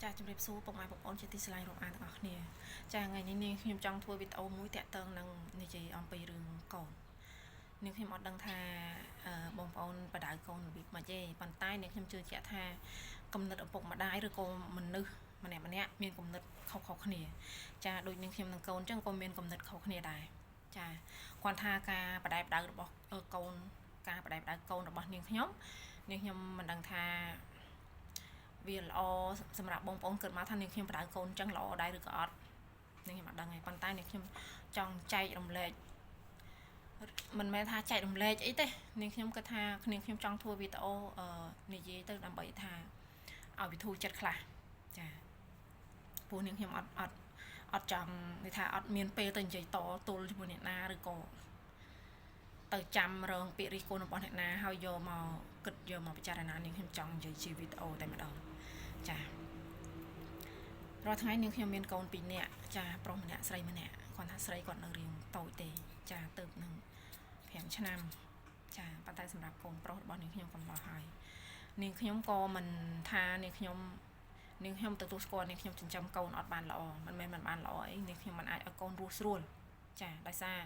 ចាជំរាបសួរពុកម៉ែបងប្អូនជាទីស្រឡាញ់រាប់អានទាំងអស់គ្នាចាថ្ងៃនេះនាងខ្ញុំចង់ធ្វើវីដេអូមួយតាក់ទងនឹងនិយាយអំពីរឿងកូននាងខ្ញុំអត់ដឹងថាបងប្អូនបដៅកូនរបៀបម៉េចទេប៉ុន្តែនាងខ្ញុំជឿជាក់ថាគំនិតឪពុកម្ដាយឬក៏មនុស្សម្នាក់មានគំនិតខុសៗគ្នាចាដូចនាងខ្ញុំនឹងកូនអញ្ចឹងក៏មានគំនិតខុសគ្នាដែរចាគាត់ថាការបដៅរបស់កូនការបដៅកូនរបស់នាងខ្ញុំមិនដឹងថាវាល្អសម្រាប់បងប្អូនគិតមកថានាងខ្ញុំបដៅកូនចឹងល្អដែរឬក៏អត់នាងខ្ញុំអត់ដឹងទេប៉ុន្តែនាងខ្ញុំចង់ចែករំលែកមិនមែនថាចែករំលែកអីទេនាងខ្ញុំគិតថានាងខ្ញុំចង់ធ្វើវីដេអូនិយាយទៅដើម្បីថាឲ្យវាធូរចិត្តខ្លះចាព្រោះនាងខ្ញុំអត់ចង់និយាយថាអត់មានពេលទៅនិយាយតទល់ជាមួយអ្នកណាឬក៏ទៅចាំរងពាក្យរិះគន់របស់អ្នកណាហើយយកមកគិតយកមកពិចារណានាងខ្ញុំចង់និយាយជាវីដេអូតែម្ដងចារាល់ថ្ងៃនាងខ្ញុំមានកូន2នាក់ចាប្រុសម្នាក់ស្រីម្នាក់គាត់ថាស្រីគាត់នៅរៀងតូចទេចាទៅនឹង5ឆ្នាំចាប៉ុន្តែសម្រាប់កូនប្រុសរបស់នាងខ្ញុំកំឡោះហើយនាងខ្ញុំក៏មិនថានាងខ្ញុំទទួលស្គាល់នាងខ្ញុំចិញ្ចឹមកូនអត់បានល្អមិនមែនមិនបានល្អអីនាងខ្ញុំមិនអាចឲ្យកូនរស់ស្រួលចាដោយសារ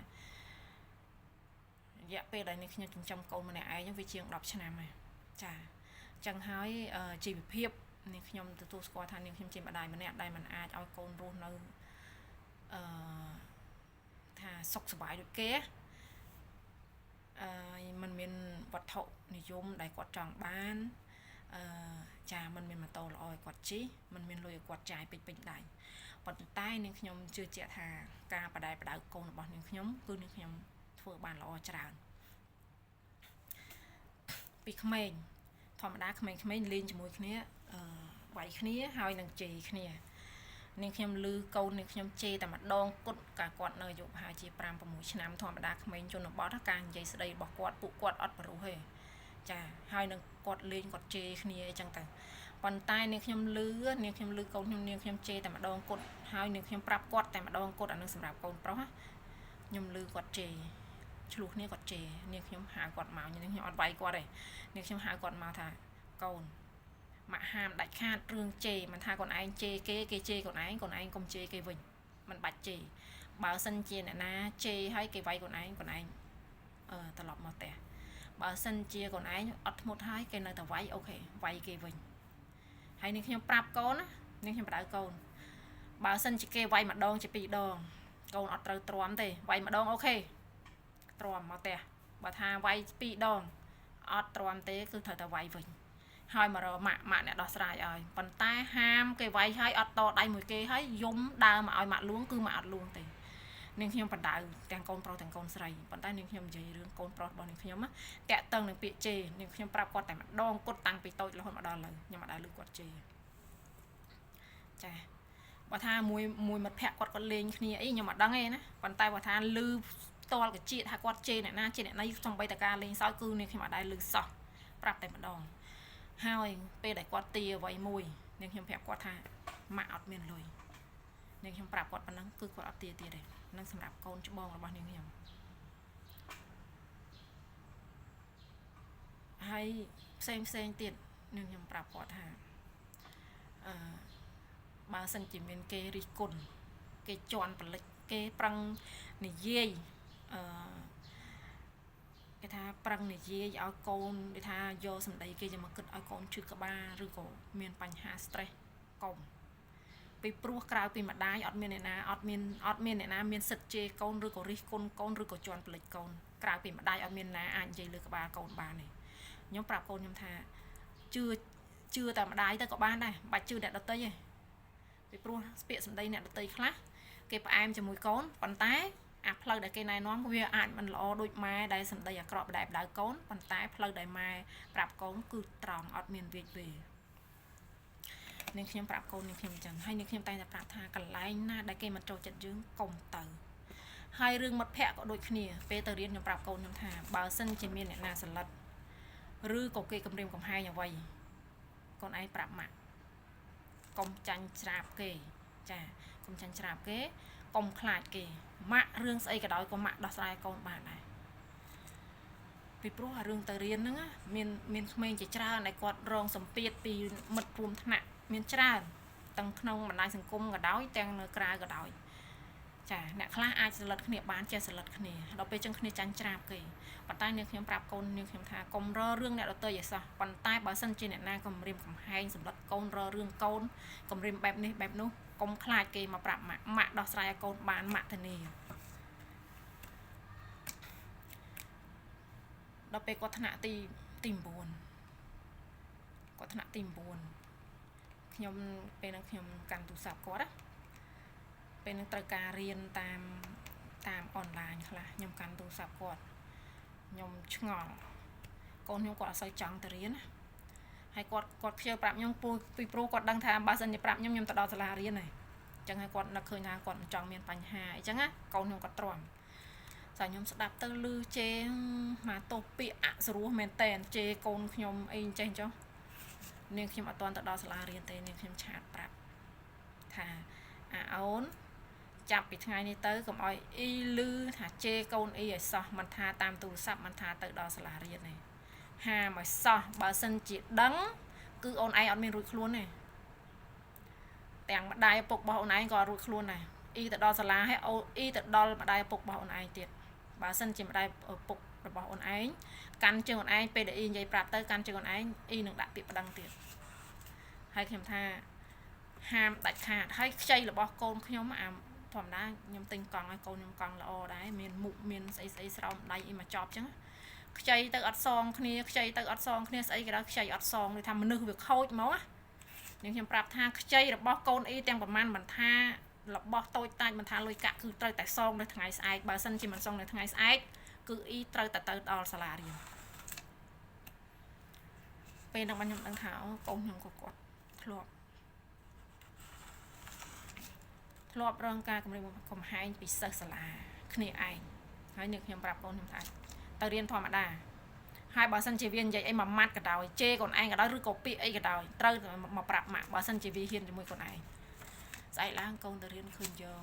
រយៈពេលដែលនាងខ្ញុំចិញ្ចឹមកូនម្នាក់ឯងវាជាង10ឆ្នាំហើយចាអញ្ចឹងហើយជីវភាពនាងខ្ញុំទទួលស្គាល់ថានាងខ្ញុំជាម្ដាយម្នាក់ដែលមិនអាចឲ្យកូនរស់នៅថាសុខសប្បាយដូចគេมันមានវត្ថុនិយមដែលគាត់ចង់បានចាมันមានម៉ូតូល្អឲ្យគាត់ជិះมันមានលុយឲ្យគាត់ចាយពេញដៃប៉ុន្តែនាងខ្ញុំជឿជាក់ថាការបដៅកូនរបស់នាងខ្ញុំគឺនាងខ្ញុំធ្វើបានល្អច្រើនពីក្មេងធម្មតាក្មេងៗលេងជាមួយគ្នាវាយគ្នាហើយនឹងជេរគ្នានាងខ្ញុំឮកូននាងខ្ញុំជេរតែម្ដងគត់កាគាត់នៅអាយុប្រហែលជា5-6ឆ្នាំធម្មតាក្មេងជនបទការនិយាយស្ដីរបស់គាត់ពួកគាត់អត់ប្រុសទេចាហើយនឹងគាត់លេងគាត់ជេរគ្នាអញ្ចឹងទៅប៉ុន្តែនាងខ្ញុំឮកូននាងខ្ញុំជេរតែម្ដងគត់ហើយនាងខ្ញុំប្រាប់គាត់តែម្ដងគត់អានឹងសម្រាប់កូនប្រុសខ្ញុំឮគាត់ជេរឆ្លោះគ្នាគាត់ជេរនាងខ្ញុំហៅគាត់មកនាងខ្ញុំអត់វាយគាត់ទេនាងខ្ញុំហៅគាត់មកថាកូនមកហាមដាច់ខាតរឿងជេរមិនថាខ្លួនឯងជេរគេជេរខ្លួនឯងកុំជេរគេវិញមិនបាច់ជេរបើសិនជាអ្នកណាជេរឲ្យគេវាយខ្លួនឯងត្រឡប់មកផ្ទះបើសិនជាខ្លួនឯងអត់ធ្មត់ហើយគេនៅតែវាយអូខេវាយគេវិញហើយនាងខ្ញុំប្រាប់កូនណានាងខ្ញុំបដៅកូនបើសិនជាគេវាយម្ដងជា2ដងកូនអត់ត្រូវទ្រាំទេវាយម្ដងអូខេទ្រាំមកផ្ទះបើថាវាយ2ដងអត់ទ្រាំទេគឺត្រូវតែវាយវិញហើយមករកម៉ាក់អ្នកដោះស្រាយឲ្យប៉ុន្តែហាមគេវាយឲ្យអត់តដៃមួយគេហើយយំដើរមកឲ្យម៉ាក់លួងគឺម៉ាក់អត់លួងទេនាងខ្ញុំបដៅទាំងកូនប្រុសទាំងកូនស្រីប៉ុន្តែនាងខ្ញុំនិយាយរឿងកូនប្រុសរបស់នាងខ្ញុំតាក់តឹងនឹងពាក្យជេរនាងខ្ញុំប្រាប់គាត់តែម្ដងគាត់តាំងពីតូចរហូតមកដល់ឥឡូវខ្ញុំអត់ដែលឮគាត់ជេរចាបើថាមួយមិត្តភក្តិគាត់លេងគ្នាអីខ្ញុំអត់ដឹងទេណាប៉ុន្តែបើថាឮផ្ទាល់កជាថាគាត់ជេរអ្នកណាជេរអ្នកណីសំបីតការលេងសើចគឺនាងខ្ញុំអត់ដែលឮសោះប្រាប់តែម្ដងហើយពេលដែលគាត់ទាអ្វីមួយនាងខ្ញុំប្រាប់គាត់ថាម៉ាក់អត់មានលុយនាងខ្ញុំប្រាប់គាត់ប៉ុណ្ណឹងគឺគាត់អត់ទាទៀតទេនឹងសម្រាប់កូនច្បងរបស់នាងខ្ញុំហើយផ្សេងទៀតនាងខ្ញុំប្រាប់គាត់ថាបើសិនជាមានគេរិះគន់គេជន់បលិចគេប្រឹងនិយាយគេថាប្រឹងនិយាយឲ្យកូនគេថាយកសម្ដីគេយកមកគិតឲ្យកូនឈឺក្បាលឬក៏មានបញ្ហា stress កុំពីព្រោះក្រៅពីម្ដាយអត់មានអ្នកណាមានសិទ្ធិជេរកូនឬក៏រិះគន់កូនឬក៏ជន់ប្លេចកូនក្រៅពីម្ដាយអត់មានណាអាចនិយាយលើក្បាលកូនបានទេខ្ញុំប្រាប់កូនខ្ញុំថាជឿតែម្ដាយទៅក៏បានដែរបាច់ជឿអ្នកដទៃទេពីព្រោះពាក្យសម្ដីអ្នកដទៃខ្លះគេផ្អែមជាមួយកូនប៉ុន្តែអាផ្លូវដែលគេណែនាំវាអាចមិនល្អដូចម៉ែដែលសម្ដីអាក្រក់បដៅកូនប៉ុន្តែផ្លូវដែលម៉ែប្រាប់កូនគឺត្រង់អត់មានវេនាងខ្ញុំប្រាប់កូននាងខ្ញុំអញ្ចឹងហើយនាងខ្ញុំតែងតែប្រាប់ថាកន្លែងណាដែលគេមិនចូលចិត្តយើងកុំទៅហើយរឿងមិត្តភ័ក្តិក៏ដូចគ្នាពេលទៅរៀនខ្ញុំប្រាប់កូនខ្ញុំថាបើសិនជាមានអ្នកណាសន្លិតឬក៏គេគំរាមកំហែងអ្វីកូនឯងប្រាប់ម៉ាក់កុំចាញ់ច្រាបគេចាកុំចាញ់ច្រាបគេកុំខ្លាចគេម៉ាក់រឿងស្អីក៏ដោយក៏ម៉ាក់ដោះស្រាយកូនបានដែរពីព្រោះអារឿងទៅរៀនហ្នឹងមានក្មេងជាច្រើនដែលគាត់រងសម្ពាធពីមិត្តរួមថ្នាក់មានច្រើន ទាំងក្នុងបណ្ដាញសង្គមក៏ដោយទាំងនៅក្រៅក៏ដោយចាអ្នកខ្លះអាចសន្លឹកគ្នាបានចេះសន្លឹកគ្នាដល់ពេលចឹងគ្នាចាញ់ច្រាបគេប៉ុន្តែនាងខ្ញុំប្រាប់កូននាងខ្ញុំថាកុំររឿងអ្នកដទៃឲ្យសោះប៉ុន្តែបើសិនជាអ្នកណាគំរាមកំហែងសម្លឹកកូនររឿងកូនគំរាមបែបនេះបែបនោះកុំខ្លាចគេមកប្រាប់ម៉ាក់ដោះស្រាយឲ្យកូនបានម៉ាក់ធានាដល់ពេលគាត់ថ្នាក់ទី9គាត់ថ្នាក់ទី9ខ្ញុំពេលហ្នឹងខ្ញុំកាន់ទូរស័ព្ទគាត់ណាពេលហ្នឹងត្រូវការរៀនតាមអនឡាញខ្លះខ្ញុំកាន់ទូរស័ព្ទគាត់ខ្ញុំឆ្ងល់កូនខ្ញុំគាត់អត់សូវចង់ទៅរៀនណាហើយគាត់ខ្ជិលប្រាប់ខ្ញុំពីព្រោះគាត់ដឹងថាបើសិនជាប្រាប់ខ្ញុំទៅដល់សាលារៀនហើយអញ្ចឹងហើយគាត់នឹកឃើញថាគាត់មិនចង់មានបញ្ហាអញ្ចឹងណាកូនខ្ញុំគាត់ទ្រាំតែខ្ញុំស្ដាប់ទៅលឺជេរមកទោសពាក្យអសរោះមែនតែនជេរកូនខ្ញុំអីអញ្ចឹងចុះនាងខ្ញុំអត់ទាន់ទៅដល់សាលារៀនទេនាងខ្ញុំឆាតប្រាប់ថាអូនចាប់ពីថ្ងៃនេះទៅកុំឲ្យអ៊ីលឺថាជេរកូនអ៊ីឲ្យសោះមិនថាតាមទូរស័ព្ទមិនថាទៅដល់សាលារៀនទេហាមឲ្យសោះបើសិនជាដឹងគឺអូនឯងអត់មានរួចខ្លួនទេទាំងម្ដាយឪពុករបស់អូនឯងក៏រួចខ្លួនដែរអ៊ីទៅដល់សាលាហើយអូអ៊ីទៅដល់ម្ដាយឪពុករបស់អូនឯងទៀតបើសិនជាម្ដាយឪពុករបស់អូនឯងកាន់ជើងអូនឯងពេលដែលអ៊ីនិយាយប្រាប់ទៅកាន់ជើងអូនឯងអ៊ីនឹងដាក់ពាក្យប្តឹងទៀតហើយខ្ញុំថាហាមដាច់ខាតហើយខ្ចីរបស់កូនខ្ញុំធម្មតាខ្ញុំទិញកង់ឲ្យកូនខ្ញុំកង់ល្អដែរមានមុខមានស្អីស្រោមដៃអីមកចប់ចឹងខ្ចីទៅអត់សងគ្នាខ្ចីទៅអត់សងគ្នាស្អីក៏ដោយខ្ចីអត់សងដូចថាមនុស្សវាខូចមកណាខ្ញុំប្រាប់ថាខ្ចីរបស់កូនអ៊ីទាំងប្រមាណមិនថារបស់តូចតាចមិនថាលុយកាក់គឺត្រូវតែសងនៅថ្ងៃស្អែកបើសិនជាមិនសងនៅថ្ងៃស្អែកគឺអ៊ីត្រូវតែទៅដល់សាលារៀនពេលហ្នឹងខ្ញុំដឹងថាអូកូនខ្ញុំក៏គាត់ធ្លាប់រងការគំរាមកំហែងពីសិស្សសាលាគ្នាឯងហើយនេះខ្ញុំប្រាប់កូនខ្ញុំថាទៅរៀនធម្មតាហើយបើសិនជាវានិយាយអីមួយម៉ាត់ក៏ដោយជេរកូនឯងក៏ដោយឬក៏ពាក្យអីក៏ដោយត្រូវមកប្រាប់ម៉ាក់បើសិនជាវាហ៊ានជាមួយកូនឯងស្អែកឡើងកូនទៅរៀនឃើញយក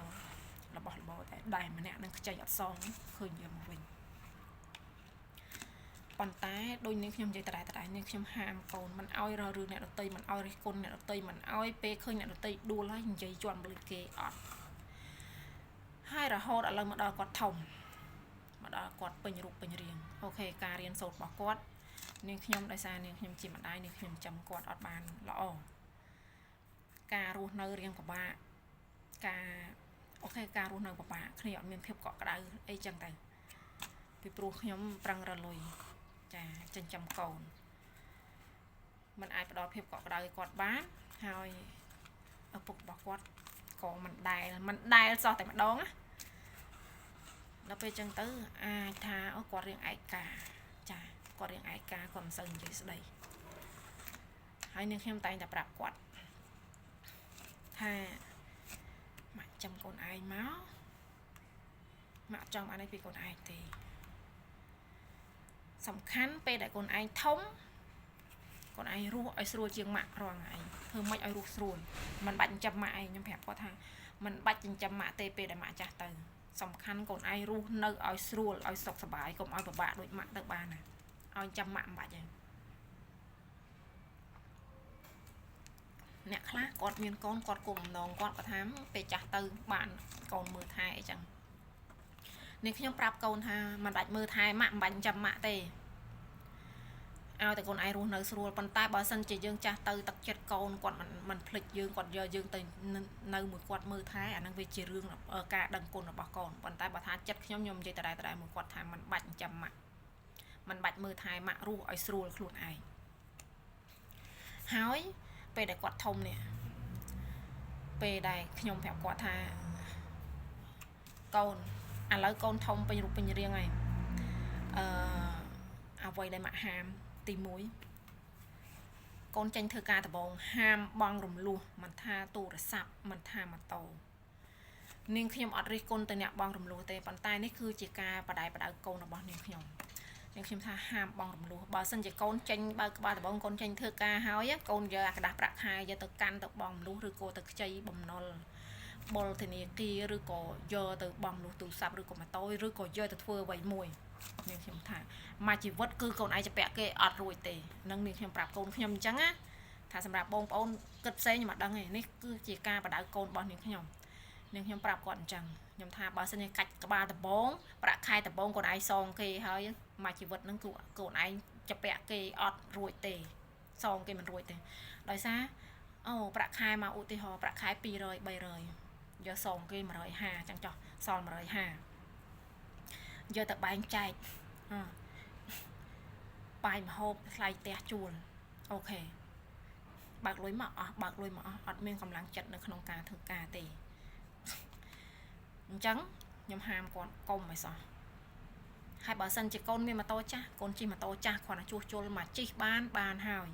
របស់របរតែដែរម្នាក់នឹងខ្ចីអត់សងឃើញយកមកវិញប៉ុន្តែដូចនេះខ្ញុំនិយាយតែនេះខ្ញុំហាមកូនមិនឲ្យរករឿងអ្នកដទៃមិនឲ្យរិះគន់អ្នកដទៃមិនឲ្យពេលឃើញអ្នកដទៃដួលហើយនិយាយជន់បលិគេអត់ហើយរហូតឥឡូវមកដល់គាត់ធំមកដល់គាត់ពេញរូបពេញរាងអូខេការរៀនសូត្ររបស់គាត់នាងខ្ញុំដោយសារនាងខ្ញុំជាម្ដាយនាងខ្ញុំចាំគាត់អត់បានល្អការរស់នៅរៀងពិបាកការរស់នៅពិបាកគ្នាអត់មានភាពកក់ក្ដៅអីចឹងទៅពីព្រោះខ្ញុំប្រឹងរលុយចាចិញ្ចឹមកូនมันអាចផ្ដល់ភាពកក់ក្ដៅឲ្យគាត់បានហើយឪពុករបស់គាត់ក៏មិនដែលសោះតែម្ដងណាដល់ពេលចឹងទៅអាចថាអូគាត់រៀងឯកាចាគាត់រៀងឯកាគាត់មិនសូវនិយាយស្ដីហើយនាងខ្ញុំតែងតែប្រាប់គាត់ថាម៉ាក់ចាំកូនឯងមកម៉ាក់ចង់បានអីពីកូនឯងទេសំខាន់ពេលដែលកូនឯងធំកូនឯងរស់ឲ្យស្រួលជាងម៉ាក់រាល់ថ្ងៃធ្វើម៉េចឲ្យរស់ស្រួលមិនបាច់ចិញ្ចឹមម៉ាក់ឯងខ្ញុំប្រាប់គាត់ថាមិនបាច់ចិញ្ចឹមម៉ាក់ទេពេលដែលម៉ាក់ចាស់ទៅសំខាន់កូនឯងរស់នៅឲ្យស្រួលឲ្យសុខសប្បាយកុំឲ្យពិបាកដូចម៉ាក់ទៅបានណាឲ្យចាំម៉ាក់មិនបាច់ទេអ្នកខ្លះគាត់មានកូនគាត់គុំបំណងគាត់ថាពេលចាស់ទៅបានកូនមើលថែអីចឹងនេះខ្ញុំប្រាប់កូនថាមិនបាច់មើលថែម៉ាក់មិនបាច់ចាំម៉ាក់ទេឲ្យតែកូនឯងរស់នៅស្រួលប៉ុន្តែបើសិនជាយើងចាស់ទៅទឹកចិត្តកូនគាត់មិនភ្លេចយើងគាត់យកយើងទៅនៅមួយគាត់មើលថែអាហ្នឹងវាជារឿងការដឹងគុណរបស់កូនប៉ុន្តែបើថាចិត្តខ្ញុំនិយាយតែមួយគាត់ថាមិនបាច់ចាំម៉ាក់មិនបាច់មើលថែម៉ាក់រស់ឲ្យស្រួលខ្លួនឯងហើយពេលដែលគាត់ធំនេះពេលដែលខ្ញុំប្រាប់គាត់ថាកូនឥឡូវកូនធំពេញរូបពេញរាងហើយអ្វីដែលម៉ាក់ហាមទី1កូនចេញធ្វើការដំបងហាមបងរំលោះមិនថាទូរស័ព្ទមិនថាម៉ូតូនាងខ្ញុំអត់រិះគន់ទៅអ្នកបងរំលោះទេប៉ុន្តែនេះគឺជាការបដៅកូនរបស់នាងខ្ញុំថាហាមបងរំលោះបើសិនជាកូនចេញបើក្បាលដំបងកូនចេញធ្វើការហើយកូនយកអាក្តារប្រាក់ខែយកទៅកាន់ទៅបងរំលោះឬក៏ទៅខ្ចីបំណុលបុលធនាគារឬក៏យកទៅបងរំលោះទូរស័ព្ទឬក៏ម៉ូតូឬក៏យកទៅធ្វើអ្វីមួយនាងខ្ញុំថាមកជីវិតគឺកូនឯងจะពាក់គេអត់រួចទេនឹងនាងខ្ញុំប្រាប់កូនខ្ញុំអញ្ចឹងណា ថាសម្រាប់បងប្អូនគិតផ្សេងខ្ញុំអត់ដឹងទេនេះគឺជាការបដៅកូនរបស់នាងខ្ញុំប្រាប់គាត់អញ្ចឹងខ្ញុំថាបើសិនជាកាច់ក្បាលដំបងប្រាក់ខែដំបងកូនឯងសងគេហើយមួយជីវិតហ្នឹងគឺកូនឯងចាពាក់គេអត់រួចទេសងគេមិនរួចទេដោយសារអូប្រាក់ខែមកឧទាហរណ៍ប្រាក់ខែ200 300យកសងគេ150ចឹងចុះសល់150យកទៅបែងចែកបាយម្ហូបថ្លៃផ្ទះជួលអូខេបើកលុយមកអស់អត់មានកម្លាំងចិត្តនៅក្នុងការធ្វើការទេអញ្ចឹងខ្ញុំហាមគាត់កុំឲ្យសោះហើយបើសិនជាកូនមានម៉ូតូចាស់កូនជិះម៉ូតូចាស់គ្រាន់តែជួសជុលមកជិះបានហើយ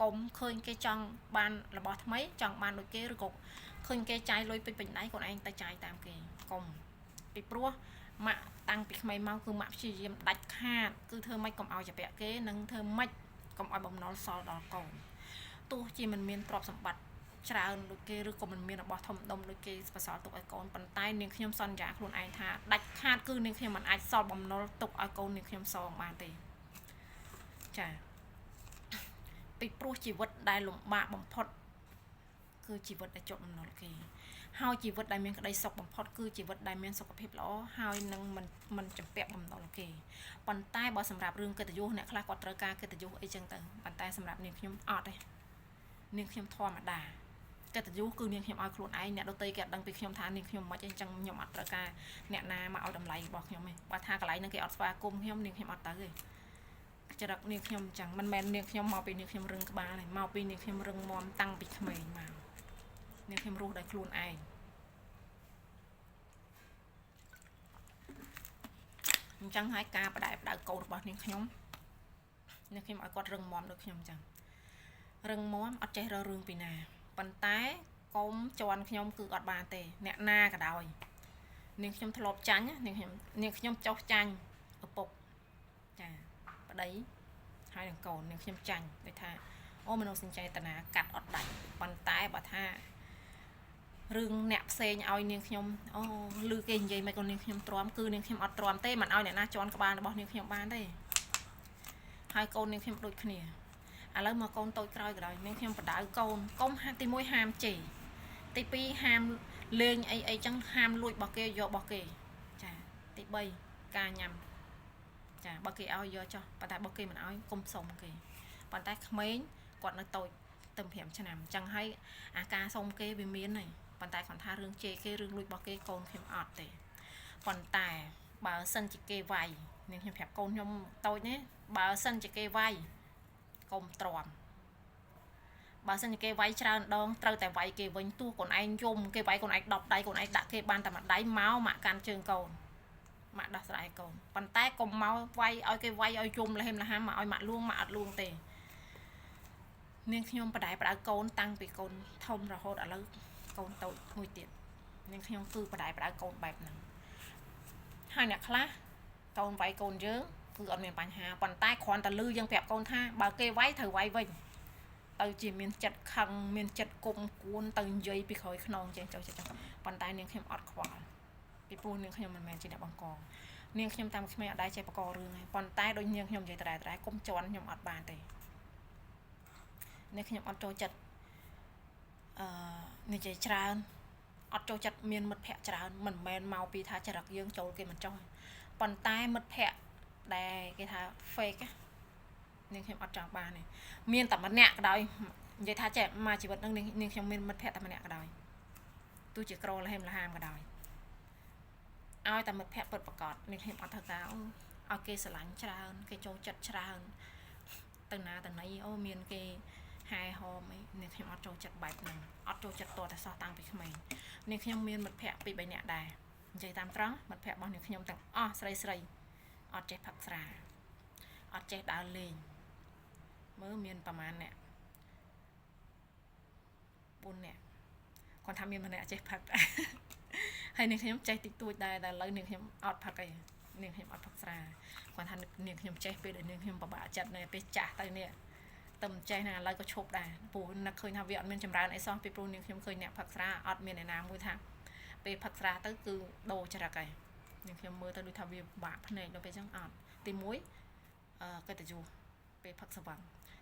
កុំឃើញគេចង់បានរបស់ថ្មីចង់បានដូចគេឬក៏ឃើញគេចាយលុយពេញដៃខ្លួនឯងទៅចាយតាមគេកុំពីព្រោះម៉ាក់តាំងពីក្មេងមកគឺម៉ាក់ព្យាយាមដាច់ខាតគឺធ្វើម៉េចកុំឲ្យចាពាក់គេនិងធ្វើម៉េចកុំឲ្យបំណុលសល់ដល់កូនទោះជាមិនមានទ្រព្យសម្បត្តិច្រើនដូចគេឬក៏មិនមានរបស់ធំដុំដូចគេបន្សល់ទុកឲ្យកូនប៉ុន្តែនាងខ្ញុំសន្យាខ្លួនឯងថាដាច់ខាតគឺនាងខ្ញុំមិនអាចសល់បំណុលទុកឲ្យកូននាងខ្ញុំសងបានទេចាពីព្រោះជីវិតដែលលំបាកបំផុតគឺជីវិតដែលជាប់បំណុលគេហើយជីវិតដែលមានក្តីសុខបំផុតគឺជីវិតដែលមានសុខភាពល្អហើយនឹងមិនចម្ពាក់បំណុលគេប៉ុន្តែបើសម្រាប់រឿងកិត្តិយសអ្នកខ្លះគាត់ត្រូវការកិត្តិយសអីចឹងទៅប៉ុន្តែសម្រាប់នាងខ្ញុំអត់ទេនាងខ្ញុំធម្មតាកិត្តិយសគឺនាងខ្ញុំឲ្យខ្លួនឯងអ្នកដទៃគេអត់ដឹងពីខ្ញុំថានាងខ្ញុំមិនអញ្ចឹងខ្ញុំអត់ត្រូវការអ្នកណាមកឲ្យតម្លៃរបស់ខ្ញុំទេបើថាកន្លែងហ្នឹងគេអត់ស្វាគមន៍ខ្ញុំនាងខ្ញុំអត់ទៅទេចរិតនាងខ្ញុំអញ្ចឹងមិនមែននាងខ្ញុំមកពីនាងខ្ញុំរឹងក្បាលទេមកពីនាងខ្ញុំរឹងមាំតាំងពីក្មេងមកនាងខ្ញុំរស់ដោយខ្លួនឯងអញ្ចឹងហើយការបដែបដៅកូនរបស់នាងខ្ញុំឲ្យគាត់រឹងមាំដូចខ្ញុំអញ្ចឹងរឹងមាំអត់ចេះរើរឿងពីណាប៉ុន្តែកុំជន់ខ្ញុំគឺអត់បានទេអ្នកណាក៏ដោយនាងខ្ញុំធ្លាប់ចាញ់នាងខ្ញុំចោះចាញ់ឪពុកចាប្តីហើយនឹងកូននាងខ្ញុំចាញ់ដូចថាអូមនោសញ្ចេតនាកាត់អត់ដាច់ប៉ុន្តែបើថារឿងអ្នកផ្សេងឲ្យនាងខ្ញុំអូឮគេនិយាយមិនក៏នាងខ្ញុំទ្រាំគឺនាងខ្ញុំអត់ទ្រាំទេមិនឲ្យអ្នកណាជន់ក្បាលរបស់នាងខ្ញុំបានទេហើយកូននាងខ្ញុំដូចគ្នាឥឡូវមកកូនតូចក្រោយក៏ដោយនាងខ្ញុំបដៅកូនកុំទី1ហាមជេរទី2ហាមលេងអីចឹងហាមលួចរបស់គេយករបស់គេចាទី3ការញ៉ាំចាបើគេឲ្យយកចុះប៉ុន្តែបើគេមិនឲ្យកុំសុំគេប៉ុន្តែក្មេងគាត់នៅតូចទៅ5ឆ្នាំអញ្ចឹងហើយអាការសុំគេវាមានហើយប៉ុន្តែគាត់ថារឿងជេរគេរឿងលួចរបស់គេកូនខ្ញុំអត់ទេប៉ុន្តែបើសិនជាគេវាយនាងខ្ញុំប្រាប់កូនខ្ញុំតូចនេះបើសិនជាគេវាយកុំទ្រាំបើសិនជាគេវាយច្រើនដងត្រូវតែវាយគេវិញទោះកូនឯងយំគេវាយកូនឯង10ដៃកូនឯងដាក់គេបានតែមួយដៃមកម៉ាក់កាន់ជើងកូនម៉ាក់ដោះស្រាយកូនប៉ុន្តែកុំមកវាយឲ្យគេវាយឲ្យយំលហេមលហាមមកឲ្យម៉ាក់លួងម៉ាក់អត់លួងទេនាងខ្ញុំបដៅកូនតាំងពីកូនធំរហូតឥឡូវកូនតូចមួយទៀតនាងខ្ញុំគឺបដៅកូនបែបហ្នឹងហើយអ្នកខ្លះកូនវាយកូនយើងគឺអត់មានបញ្ហាប៉ុន្តែគ្រាន់តែលឺយើងប្រាប់កូនថាបើគេវាយត្រូវវាយវិញទៅជាមានចិត្តខឹងមានចិត្តគុំគួនទៅនិយាយពីក្រោយខ្នងចេះចុះប៉ុន្តែនាងខ្ញុំអត់ខ្វល់ពីព្រោះនាងខ្ញុំមិនមែនជាអ្នកបង្កនាងខ្ញុំតាមក្មេងអត់ដែរចេះបង្ករឿងទេប៉ុន្តែដូចនាងខ្ញុំនិយាយត្រែកុំជន់ខ្ញុំអត់បានទេនាងខ្ញុំអត់ចូលចិត្តនិយាយច្រើនអត់ចូលចិត្តមានមិត្តភ័ក្តិច្រើនមិនមែនមកពីថាចរិតយើងចូលគេមិនចោះប៉ុន្តែមិត្តភ័ក្តិដែលគេថា fake នាងខ្ញុំអត់ចង់បានទេមានតែម្នាក់ក៏ដោយនិយាយថាចេះមកជីវិតហ្នឹងនាងខ្ញុំមានមិត្តភ័ក្តិតែម្នាក់ក៏ដោយទោះជាក្រលហេមលហាមក៏ដោយឲ្យតែមិត្តភ័ក្តិពិតប្រាកដនាងខ្ញុំអត់ធ្វើការឲ្យគេស្រឡាញ់ច្រើនគេចូលចិត្តច្រើនទៅណាទៅណីអូមានគេហែហមអីនាងខ្ញុំអត់ចូលចិត្តបែបហ្នឹងអត់ចូលចិត្តតតែសោះតាំងពីក្មេងនាងខ្ញុំមានមិត្តភ័ក្តិ2 3នាក់ដែរនិយាយតាមត្រង់មិត្តភ័ក្តិរបស់នាងខ្ញុំទាំងអស់ស្រីអត់ចេះផឹកស្រាអត់ចេះដើរលេងមើលមានប្រហែលអ្នក4នាក់គាត់ថាមានម្នាក់ចេះផឹកហើយនាងខ្ញុំចេះតិចតួចដែរតែឥឡូវនាងខ្ញុំអត់ផឹកអីនាងខ្ញុំអត់ផឹកស្រាគាត់ថានាងខ្ញុំចេះពេលដែលនាងខ្ញុំពិបាកចិត្តនៅពេលចាស់ទៅនេះតែមិនចេះណាឥឡូវក៏ឈប់ដែរព្រោះនឹកឃើញថាវាអត់មានចម្រើនអីសោះពីព្រោះនាងខ្ញុំឃើញអ្នកផឹកស្រាអត់មានអ្នកណាមួយថាពេលផឹកស្រាទៅគឺដូរចរិតហើយនាងខ្ញុំមើលទៅដូចថាវាពិបាកភ្នែកដល់ពេលចឹងអត់ទី1កិត្តិយសពេលផឹកស្វឹង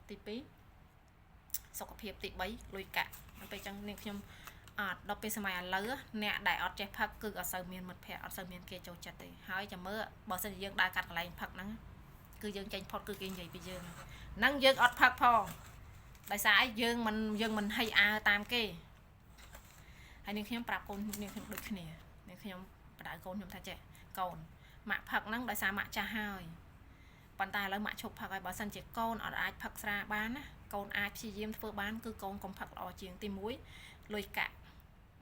ទី2 សុខភាពទី3លុយកាក់ពេលចឹងនាងខ្ញុំអត់ដល់ពេលសម័យឥឡូវអ្នកដែលអត់ចេះផឹកគឺអត់សូវមានមិត្តភ័ក្តិអត់សូវមានគេចូលចិត្តទេហើយចាំមើលបើសិនជាយើងដើរកាត់កន្លែងផឹកហ្នឹងគឺយើងចេញផុតគឺគេនិយាយពីយើងហ្នឹងយើងអត់ផឹកផងដោយសារអីយើងមិនហីអើតាមគេហើយនាងខ្ញុំប្រាប់កូននាងខ្ញុំដូចគ្នានាងខ្ញុំបដៅកូនខ្ញុំថាចេះកូនម៉ាក់ផឹកហ្នឹងដោយសារម៉ាក់ចាស់ហើយប៉ុន្តែឥឡូវម៉ាក់ឈប់ផឹកហើយបើសិនជាកូនអត់អាចផឹកស្រាបានណាកូនអាចព្យាយាមធ្វើបានគឺកូនកុំផឹកល្អជាងទី1លុយកាក់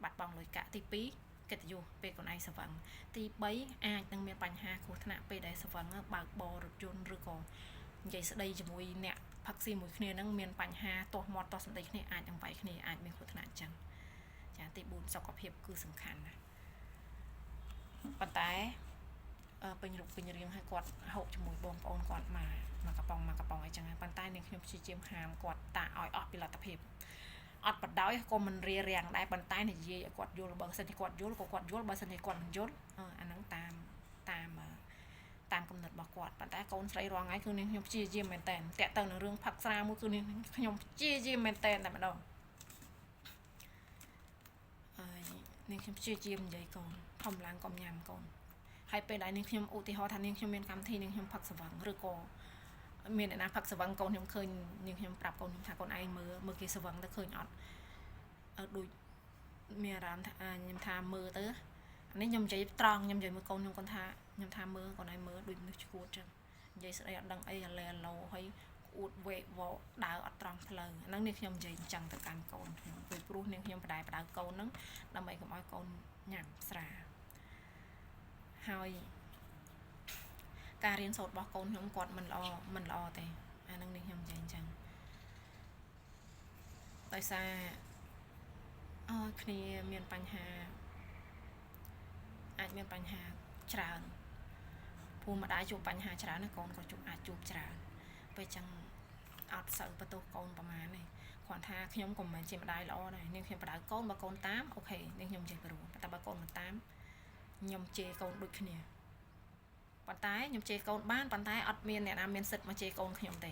បាត់បង់លុយកាក់ទី2កិត្តិយសពេលកូនឯងស្វឹងទី3អាចនឹងមានបញ្ហាគ្រោះថ្នាក់ពេលដែលស្វឹងបើកបររថយន្តឬក៏និយាយស្ដីជាមួយអ្នកផឹកស៊ីមួយគ្នានឹងមានបញ្ហាទាស់មាត់ទាស់សម្ដីគ្នាអាចនឹងវាយគ្នាអាចមានគ្រោះថ្នាក់អញ្ចឹងចាទី4សុខភាពគឺសំខាន់ណាស់ប៉ុន្តែពេញរូបពេញរាងឲ្យគាត់ហូបជាមួយបងប្អូនគាត់មកកំប៉ុងអីចឹងប៉ុន្តែនាងខ្ញុំព្យាយាមហាមគាត់តាឲ្យអស់ពីលទ្ធភាពអត់បដ ாய் ក៏មិនរារាំងដែរប៉ុន្តែនិយាយឲ្យគាត់យល់បើសិនជាគាត់យល់ក៏គាត់យល់បើសិនជាគាត់មិនយល់អាហ្នឹងតាមកំណត់របស់គាត់ប៉ុន្តែកូនស្រីរងថ្ងៃគឺនាងខ្ញុំព្យាយាមមែនតើតាក់ទៅនឹងរឿងផឹកស្រាមួយគឺនាងខ្ញុំព្យាយាមមែនតើតែម្ដងនាងខ្ញុំព្យាយាមនិយាយកូនធំឡើងកុំញ៉ាំកូនហើយពេលដែលនាងខ្ញុំឧទាហរណ៍ថានាងខ្ញុំមានកម្មវិធីនាងខ្ញុំផឹកស្វឹងឬក៏មានអ្នកណាផឹកស្វឹងកូនខ្ញុំឃើញនាងខ្ញុំប្រាប់កូនខ្ញុំថាកូនឯងមើលគេស្វឹងទៅឃើញអត់ដូចមានអារម្មណ៍ថាខ្ញុំថាមើលទៅនេះខ្ញុំនិយាយត្រង់ខ្ញុំនិយាយមើលកូនខ្ញុំគាត់ថាខ្ញុំថាមើលកូនឯងមើលដូចមនុស្សឈួតចឹងនិយាយស្ដីអត់ដឹងអីអាឡែឡូហើយអួតវែកវកដើរអត់ត្រង់ផ្លូវហ្នឹងនាងខ្ញុំនិយាយអញ្ចឹងទៅកាន់កូនខ្ញុំពីព្រោះនាងខ្ញុំបដៅកូនហ្នឹងដើម្បីកុំឲ្យកូនញ៉ាំស្រាហើយការរៀនសូត្ររបស់កូនខ្ញុំគាត់មិនល្អទេអាហ្នឹងនាងខ្ញុំនិយាយអញ្ចឹងដោយសារគ្នាមានបញ្ហាអាចមានបញ្ហាច្រើនព្រោះម្ដាយជួបបញ្ហាច្រើនណាកូនក៏អាចជួបច្រើនពេលចឹងអត់សូវបន្ទោសកូនប្រហែលទេគាត់ថាខ្ញុំក៏មិនជាម្ដាយល្អដែរនាងខ្ញុំបដៅកូនបើកូនតាមអូខេនាងខ្ញុំនិយាយព្រោះតែបើកូនមិនតាមខ្ញុំជេរកូនដូចគ្នាប៉ុន្តែខ្ញុំជេរកូនបានប៉ុន្តែអត់មានអ្នកណាមានសិទ្ធិមកជេរកូនខ្ញុំទេ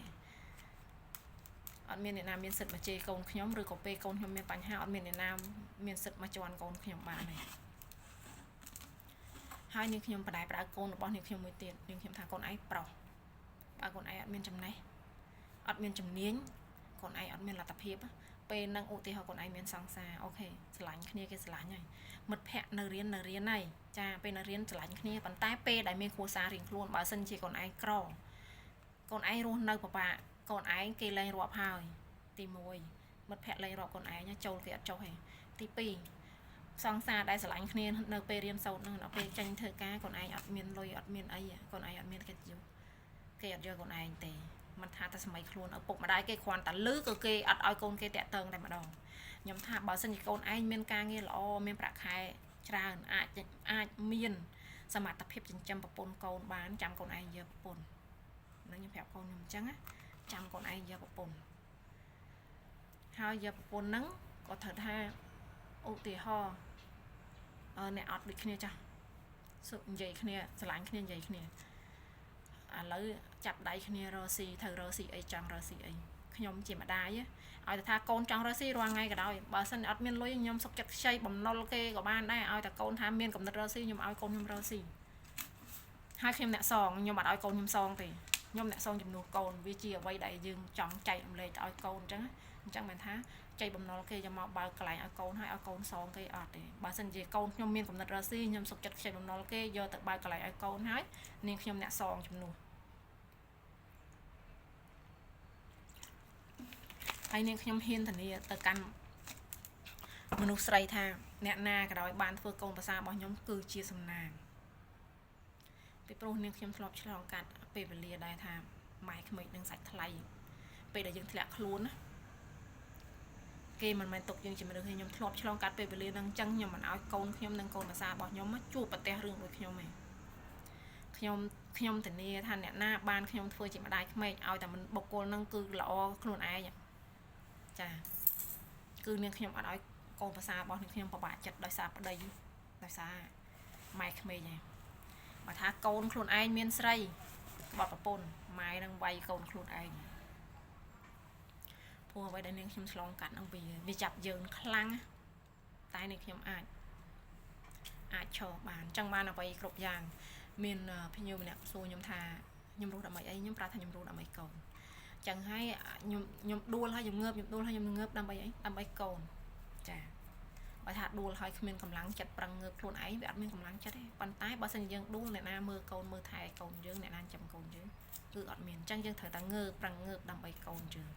អត់មានអ្នកណាមានសិទ្ធិមកជេរកូនខ្ញុំឬក៏ពេលកូនខ្ញុំមានបញ្ហាអត់មានអ្នកណាមានសិទ្ធិមកជន់កូនខ្ញុំបានទេហើយនាងខ្ញុំបដៅកូនរបស់នាងខ្ញុំមួយទៀតនាងខ្ញុំថាកូនឯងប្រុសបើកូនឯងអត់មានចំណេះអត់មានជំនាញកូនឯងអត់មានលទ្ធភាពពេលហ្នឹងឧទាហរណ៍កូនឯងមានសង្សារអូខេស្រឡាញ់គ្នាគេស្រឡាញ់ហើយមិត្តភ័ក្តិនៅរៀនហើយចាពេលនៅរៀនស្រឡាញ់គ្នាប៉ុន្តែពេលដែលមានគ្រួសាររៀងខ្លួនបើសិនជាកូនឯងក្រកូនឯងរស់នៅពិបាកកូនឯងគេលែងរាប់ហើយទី1មិត្តភ័ក្តិលែងរាប់កូនឯងចូលគេអត់ចុះទេទី2សង្សារដែលស្រឡាញ់គ្នានៅពេលរៀនសូត្រហ្នឹងដល់ពេលចេញធ្វើការកូនឯងអត់មានលុយអត់មានអីកូនឯងអត់មានកិត្តិយសគេអត់យកកូនឯងទេមិនថាតែសម័យខ្លួនឪពុកម្ដាយគេគ្រាន់តែលឺក៏គេអត់ឲ្យកូនគេតាក់ទងតែម្ដងខ្ញុំថាបើសិនជាកូនឯងមានការងារល្អមានប្រាក់ខែច្រើនអាចមានសមត្ថភាពចិញ្ចឹមប្រពន្ធកូនបានចាំកូនឯងយកប្រពន្ធនឹងខ្ញុំប្រាប់កូនខ្ញុំអញ្ចឹងចាំកូនឯងយកប្រពន្ធហើយយកប្រពន្ធហ្នឹងក៏ត្រូវថាឧទាហរណ៍អ្នកអត់ដូចគ្នាចាស់និយាយគ្នាស្រឡាញ់គ្នានិយាយគ្នាឥឡូវចាប់ដៃគ្នារកស៊ីត្រូវរកស៊ីអីចង់រកស៊ីអីខ្ញុំជាម្ដាយឲ្យតែថាកូនចង់រកស៊ីរាល់ថ្ងៃក៏ដោយបើសិនអត់មានលុយខ្ញុំសុខចិត្តខ្ចីបំណុលគេក៏បានដែរឲ្យតែកូនថាមានកំណត់រកស៊ីខ្ញុំឲ្យកូនខ្ញុំរកស៊ីហើយខ្ញុំអ្នកសងខ្ញុំអត់ឲ្យកូនខ្ញុំសងទេខ្ញុំអ្នកសងចំនួនកូនវាជាអ្វីដែលយើងចង់ចែករំលែកឲ្យកូនអញ្ចឹងមិនថាចៃបំណុលគេយកមកបើកកន្លែងឲ្យកូនហើយឲ្យកូនសងគេអត់ទេបើសិនជាកូនខ្ញុំមានកំណត់រកស៊ីខ្ញុំសុខចិត្តខ្ចីបំណុលគេយកទៅបើកកន្លែងឲ្យកូនហើយនាងខ្ញុំអ្នកសងចំនួនហើយនាងខ្ញុំហ៊ានធានាទៅកាន់មនុស្សស្រីថាអ្នកណាក៏ដោយបានធ្វើកូនប្រសារបស់ខ្ញុំគឺជាសំណាងពីព្រោះនាងខ្ញុំធ្លាប់ឆ្លងកាត់ពេលវេលាដែរថាម៉ែក្មេកនឹងសាច់ថ្លៃពេលដែលយើងធ្លាក់ខ្លួនណាគេមិនមែនទុកយើងជាមនុស្សទេខ្ញុំធ្លាប់ឆ្លងកាត់ពេលវេលាហ្នឹងអញ្ចឹងខ្ញុំមិនឲ្យកូនខ្ញុំនិងកូនប្រសារបស់ខ្ញុំជួបប្រទះរឿងដូចខ្ញុំទេខ្ញុំធានាថាអ្នកណាបានខ្ញុំធ្វើជាម្ដាយក្មេកឲ្យតែមិនបុគ្គលហ្នឹងគឺល្អខ្លួនឯងចាគឺនាងខ្ញុំអត់ឲ្យកូនប្រសារបស់នាងខ្ញុំពិបាកចិត្តដោយសារប្តីដោយសារម៉ែក្មេកឯងបើថាកូនខ្លួនឯងមានស្រីក្បត់ប្រពន្ធម៉ែនឹងវាយកូនខ្លួនឯង ព្រោះអ្វីដែលនាងខ្ញុំឆ្លងកាត់អំពីវាចាប់យើងខ្លាំងតែនាងខ្ញុំអាចឈរបានចឹងបានអ្វីគ្រប់យ៉ាងមានភ្ញៀវម្នាក់សួរខ្ញុំថាខ្ញុំរស់ដើម្បីអីខ្ញុំប្រាប់ថាខ្ញុំរស់ដើម្បីកូនចឹងហើយខ្ញុំដួលហើយខ្ញុំងើបដើម្បីអីដើម្បីកូនចាបើថាដួលហើយគ្មានកម្លាំងចិត្តប្រឹងងើបខ្លួនឯងវាអត់មានកម្លាំងចិត្តទេប៉ុន្តែបើសិនយើងដួលអ្នកណាមើលកូនមើលថែកូនយើងអ្នកណាចាំកូនយើងគឺអត់មានចឹងយើងត្រូវតែងើបប្រឹងងើបដើម្បីកូនយើង